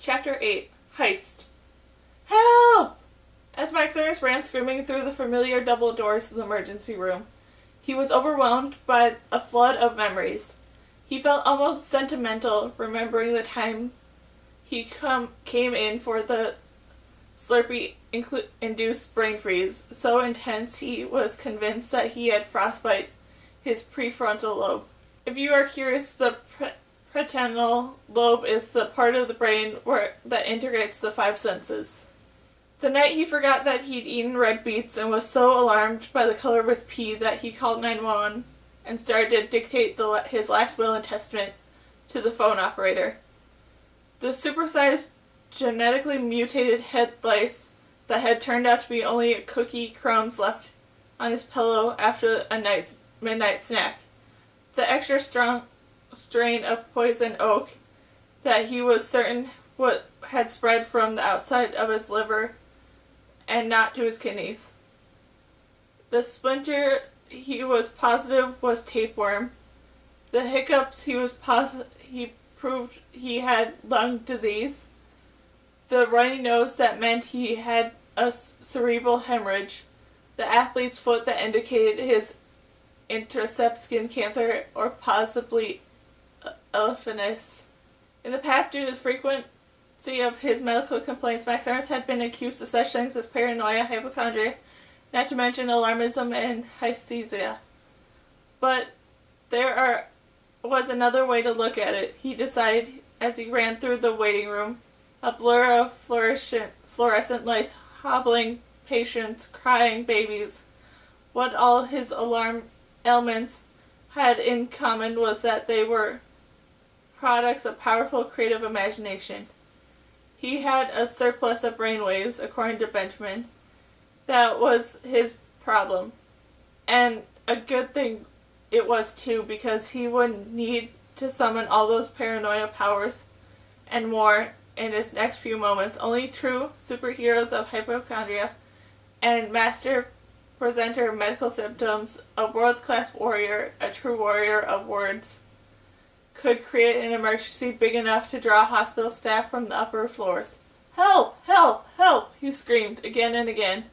Chapter 8. Heist. Help! As Max Ernest ran screaming through the familiar double doors of the emergency room, he was overwhelmed by a flood of memories. He felt almost sentimental, remembering the time he came in for the Slurpee-induced brain freeze, so intense he was convinced that he had frostbite his prefrontal lobe. If you are curious, the pretenal lobe is the part of the brain that integrates the five senses. The night he forgot that he'd eaten red beets and was so alarmed by the color of his pee that he called 911 and started to dictate his last will and testament to the phone operator. The supersized, genetically mutated head lice that had turned out to be only cookie crumbs left on his pillow after a midnight snack. The extra strong strain of poison oak that he was certain had spread from the outside of his liver and not to his kidneys. The splinter he was positive was tapeworm. The hiccups he proved he had lung disease. The runny nose that meant he had a cerebral hemorrhage. The athlete's foot that indicated his intercept skin cancer or possibly elephantis. In the past, due to the frequency of his medical complaints, Max Ernest had been accused of such things as paranoia, hypochondria, not to mention alarmism and hysteria. But there was another way to look at it, he decided as he ran through the waiting room, a blur of fluorescent lights, hobbling patients, crying babies. What all his ailments had in common was that they were products of powerful creative imagination. He had a surplus of brainwaves, according to Benjamin. That was his problem. And a good thing it was too, because he would need to summon all those paranoia powers and more in his next few moments. Only true superheroes of hypochondria and master presenter of medical symptoms, a world-class warrior, a true warrior of words, could create an emergency big enough to draw hospital staff from the upper floors. Help! Help! Help! He screamed again and again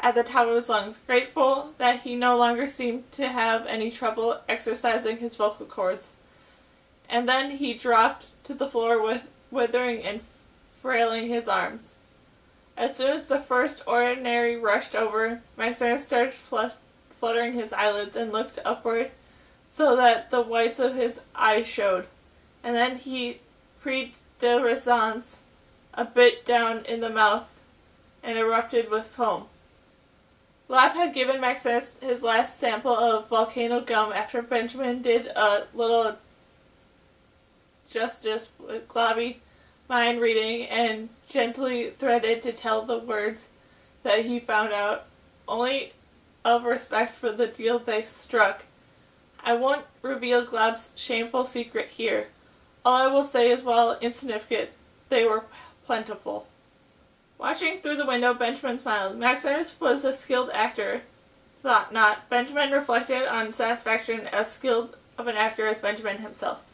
at the top of his lungs, grateful that he no longer seemed to have any trouble exercising his vocal cords. And then he dropped to the floor withering and frailing his arms. As soon as the first ordinary rushed over, Max Ernest started fluttering his eyelids and looked upward so that the whites of his eyes showed. And then he pris de resistance a bit down in the mouth and erupted with foam. Lab had given Max Ernest his last sample of volcano gum after Benjamin did a little justice with globby mind reading and gently threaded to tell the words that he found out, only of respect for the deal they struck. I won't reveal Glob's shameful secret here. All I will say is, while insignificant, they were plentiful. Watching through the window, Benjamin smiled. Max Ernest was a skilled actor. Thought not. Benjamin reflected on satisfaction as skilled of an actor as Benjamin himself.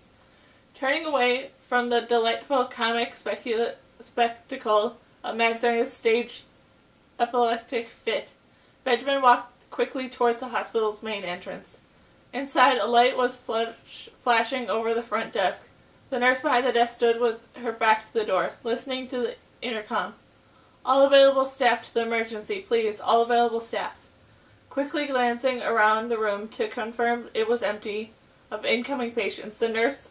Turning away from the delightful comic spectacle of Max Ernest's staged epileptic fit, Benjamin walked quickly towards the hospital's main entrance. Inside, a light was flashing over the front desk. The nurse behind the desk stood with her back to the door, listening to the intercom. All available staff to the emergency, please. All available staff. Quickly glancing around the room to confirm it was empty of incoming patients, the nurse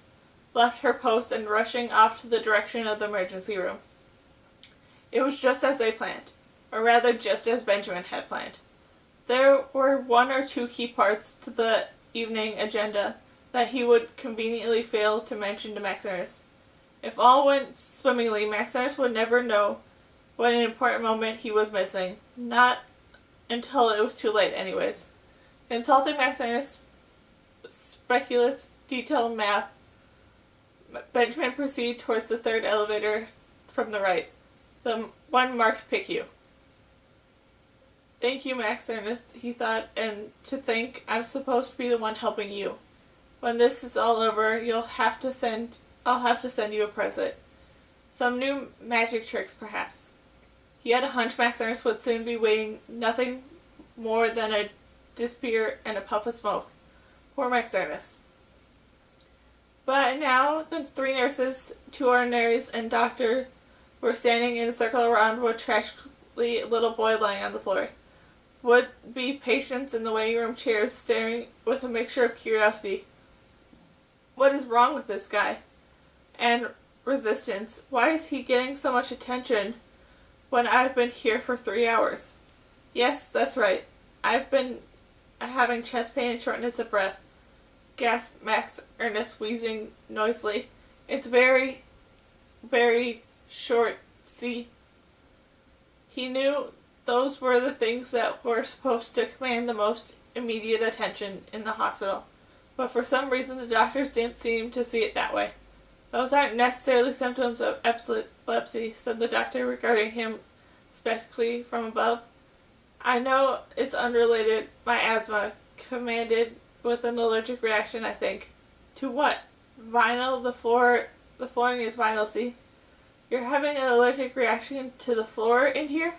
left her post and rushing off to the direction of the emergency room. It was just as they planned, or rather just as Benjamin had planned. There were one or two key parts to the evening agenda that he would conveniently fail to mention to Max Ernest. If all went swimmingly, Max Ernest would never know what an important moment he was missing. Not until it was too late, anyways. Consulting Max Ernest's speculative detailed map, Benjamin proceeded towards the third elevator from the right, the one marked PICU. Thank you, Max Ernest, he thought, and to think I'm supposed to be the one helping you. When this is all over, I'll have to send you a present. Some new magic tricks, perhaps. He had a hunch Max Ernst would soon be waiting nothing more than a disappear and a puff of smoke. Poor Max Ernst. But now the three nurses, two ordinaries, and doctor were standing in a circle around a tragically little boy lying on the floor. Would-be patients in the waiting room chairs staring with a mixture of curiosity. What is wrong with this guy? And resistance. Why is he getting so much attention when I've been here for 3 hours? Yes, that's right. I've been having chest pain and shortness of breath, gasped Max Ernst, wheezing noisily. It's very, very short, see? He knew those were the things that were supposed to command the most immediate attention in the hospital, but for some reason the doctors didn't seem to see it that way. Those aren't necessarily symptoms of epilepsy, said the doctor, regarding him skeptically from above. I know it's unrelated. My asthma, commanded with an allergic reaction, I think. To what? Vinyl? The flooring is vinyl, see? You're having an allergic reaction to the floor in here?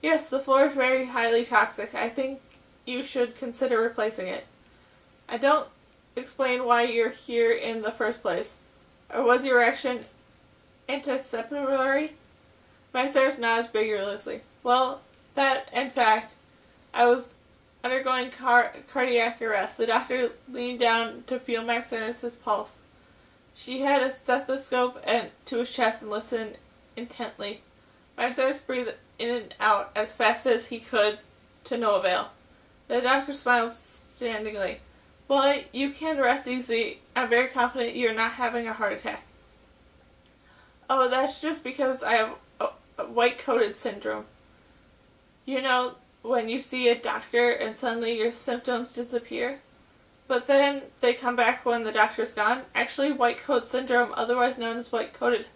Yes, the floor is very highly toxic. I think you should consider replacing it. I don't explain why you're here in the first place. Or was your reaction anticipatory? Max Ernst nodded vigorously. Well, that, in fact, I was undergoing cardiac arrest. The doctor leaned down to feel Max Ernst's pulse. She had a stethoscope to his chest and listened intently. Max Ernst breathed in and out as fast as he could, to no avail. The doctor smiled standingly. Well, you can rest easy. I'm very confident you're not having a heart attack. Oh, that's just because I have a white-coated syndrome. You know, when you see a doctor and suddenly your symptoms disappear, but then they come back when the doctor's gone. Actually, white coat syndrome, otherwise known as white-coated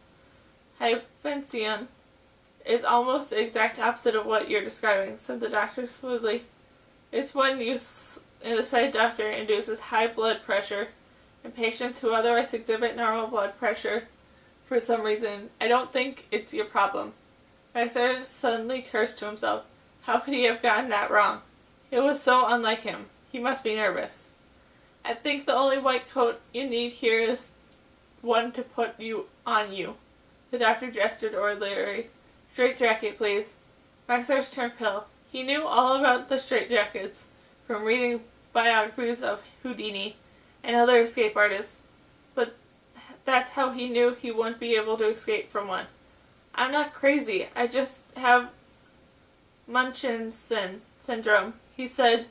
hyphension, is almost the exact opposite of what you're describing, said the doctor smoothly. It's when the side doctor induces high blood pressure in patients who otherwise exhibit normal blood pressure for some reason. I don't think it's your problem. Max Ernst suddenly cursed to himself. How could he have gotten that wrong? It was so unlike him. He must be nervous. I think the only white coat you need here is one to put you on you. The doctor gestured orderly. Straitjacket, please. Max Ernst turned pale. He knew all about the straitjackets from reading biographies of Houdini and other escape artists, but that's how he knew he wouldn't be able to escape from one. I'm not crazy. I just have Munchausen syndrome, he said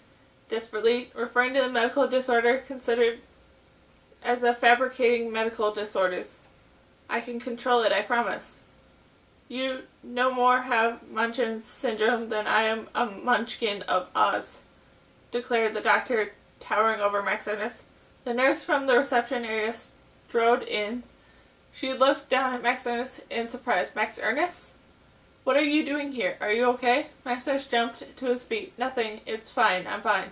desperately, referring to the medical disorder considered as a fabricating medical disorders. I can control it, I promise. You no more have Munchausen syndrome than I am a munchkin of Oz, declared the doctor, towering over Max Ernst. The nurse from the reception area strode in. She looked down at Max Ernst in surprise. Max Ernst? What are you doing here? Are you okay? Max Ernst jumped to his feet. Nothing. It's fine. I'm fine.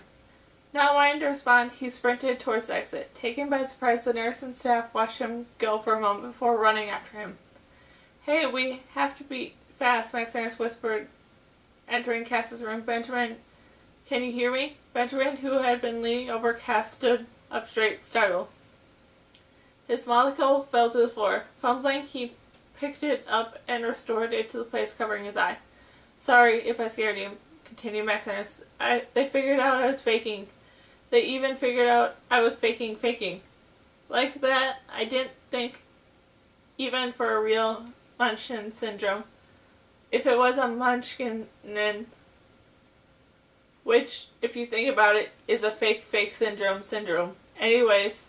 Not wanting to respond, he sprinted towards the exit. Taken by surprise, the nurse and staff watched him go for a moment before running after him. Hey, we have to be fast, Max Ernst whispered, entering Cass's room. Benjamin, can you hear me? Benjamin, who had been leaning over Cass, stood up straight, startled. His monocle fell to the floor. Fumbling, he picked it up and restored it to the place covering his eye. Sorry if I scared you, continued Max Ernst. They figured out I was faking. They even figured out I was faking. Like that, I didn't think, even for a real Munchausen syndrome, if it was a Munchkin, which, if you think about it, is a fake syndrome. Anyways,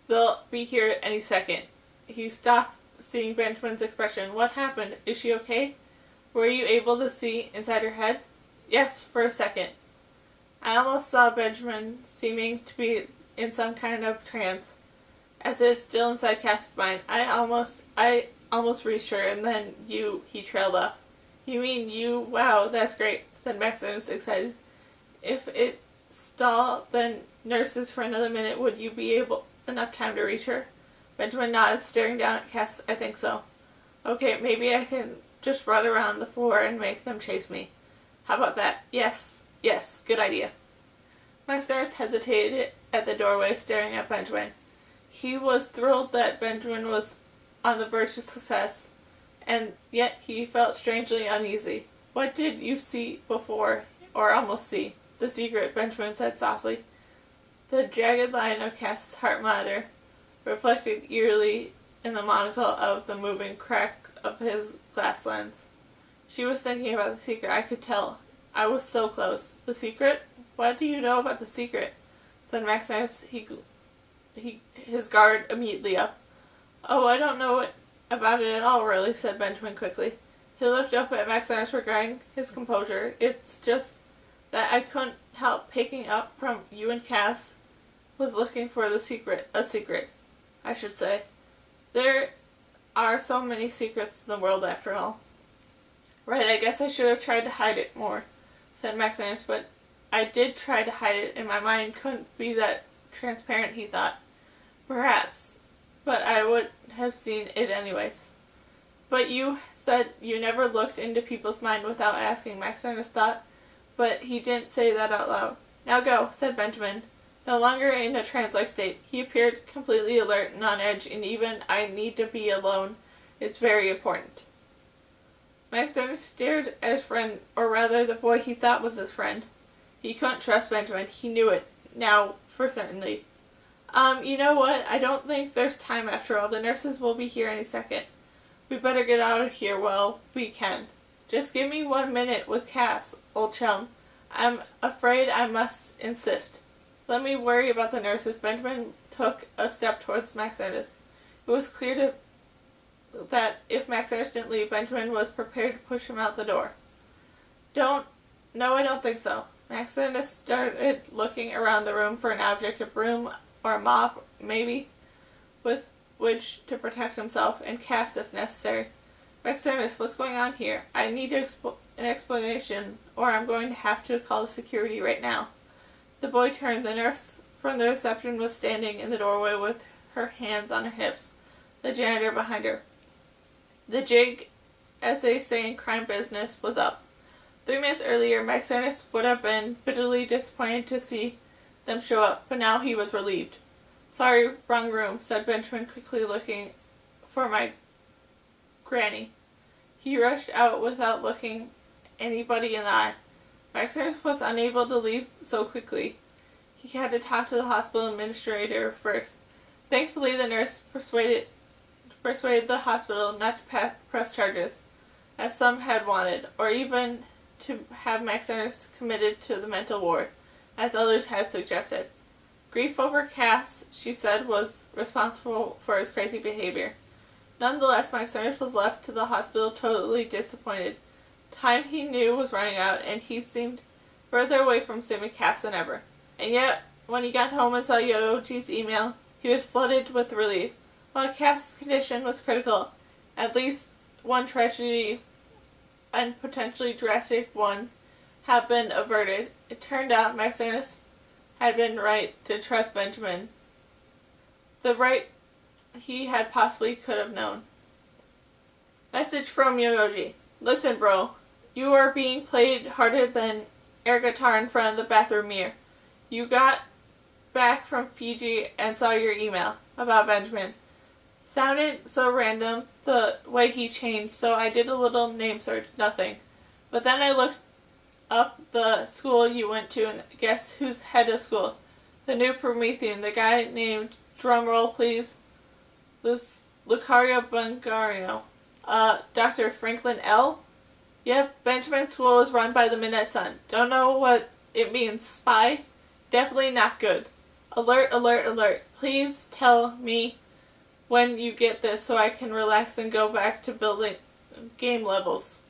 they'll be here any second. He stopped, seeing Benjamin's expression. What happened? Is she okay? Were you able to see inside her head? Yes, for a second. I almost saw Benjamin seeming to be in some kind of trance, as if still inside Cass's mind. I almost reached her, and then he trailed off. You mean you? Wow, that's great, said Max Ernst, excited. If it stalled, then nurses for another minute, would you be enough time to reach her? Benjamin nodded, staring down at Cass. I think so. Okay, maybe I can just run around the floor and make them chase me. How about that? Yes, good idea. Max Ernest hesitated at the doorway, staring at Benjamin. He was thrilled that Benjamin was on the verge of success, and yet he felt strangely uneasy. What did you see before, or almost see? The secret, Benjamin said softly. The jagged line of Cass's heart monitor reflected eerily in the monocle of the moving crack of his glass lens. She was thinking about the secret, I could tell. I was so close. The secret? What do you know about the secret? Said Max Ernest, his guard immediately up. Oh, I don't know about it at all, really, said Benjamin quickly. He looked up at Max Ernest, regarding his composure. It's just that I couldn't help picking up from you and Cass was looking for the secret. A secret, I should say. There are so many secrets in the world, after all. Right, I guess I should have tried to hide it more, said Max Ernest, but I did try to hide it, and my mind couldn't be that transparent, he thought. Perhaps, but I would have seen it anyways. But you said you never looked into people's mind without asking, Max Ernest thought, but he didn't say that out loud. Now go, said Benjamin, no longer in a trance-like state. He appeared completely alert and on edge, and even I need to be alone. It's very important. Max Ernest stared at his friend, or rather the boy he thought was his friend. He couldn't trust Benjamin. He knew it. Now, for certainly. You know what? I don't think there's time after all. The nurses will be here any second. We better get out of here while we can. Just give me 1 minute with Cass, old chum. I'm afraid I must insist. Let me worry about the nurses. Benjamin took a step towards Max Ernest. It was clear that if Max Ernest didn't leave, Benjamin was prepared to push him out the door. No, I don't think so. Max Ernest started looking around the room for an object, a broom or a mop, maybe, with which to protect himself, and Cass if necessary. Max Ernest, what's going on here? I need an explanation, or I'm going to have to call security right now. The boy turned. The nurse from the reception was standing in the doorway with her hands on her hips, the janitor behind her. The jig, as they say in crime business, was up. 3 minutes earlier, Max Ernest would have been bitterly disappointed to see them show up, but now he was relieved. Sorry, wrong room, said Benjamin, quickly looking for my granny. He rushed out without looking anybody in the eye. Max Ernest was unable to leave so quickly. He had to talk to the hospital administrator first. Thankfully, the nurse persuaded the hospital not to press charges, as some had wanted, or even to have Max Ernest committed to the mental ward, as others had suggested. Grief over Cass, she said, was responsible for his crazy behavior. Nonetheless, Max Ernest was left to the hospital totally disappointed. Time, he knew, was running out, and he seemed further away from saving Cass than ever. And yet, when he got home and saw Yoji's email, he was flooded with relief. While Cass's condition was critical, at least one tragedy, and potentially drastic one, had been averted. It turned out Max Ernest had been right to trust Benjamin. The right he had possibly could have known. Message from Yoji. Listen, bro. You are being played harder than air guitar in front of the bathroom mirror. You got back from Fiji and saw your email about Benjamin. Sounded so random the way he changed, so I did a little name search. Nothing. But then I looked up the school you went to, and guess who's head of school? The new Promethean, the guy named, drumroll please, Lucario Bungario. Dr. Franklin L? Yep, Benjamin's school is run by the Midnight Sun. Don't know what it means. Spy? Definitely not good. Alert, alert, alert. Please tell me when you get this so I can relax and go back to building game levels.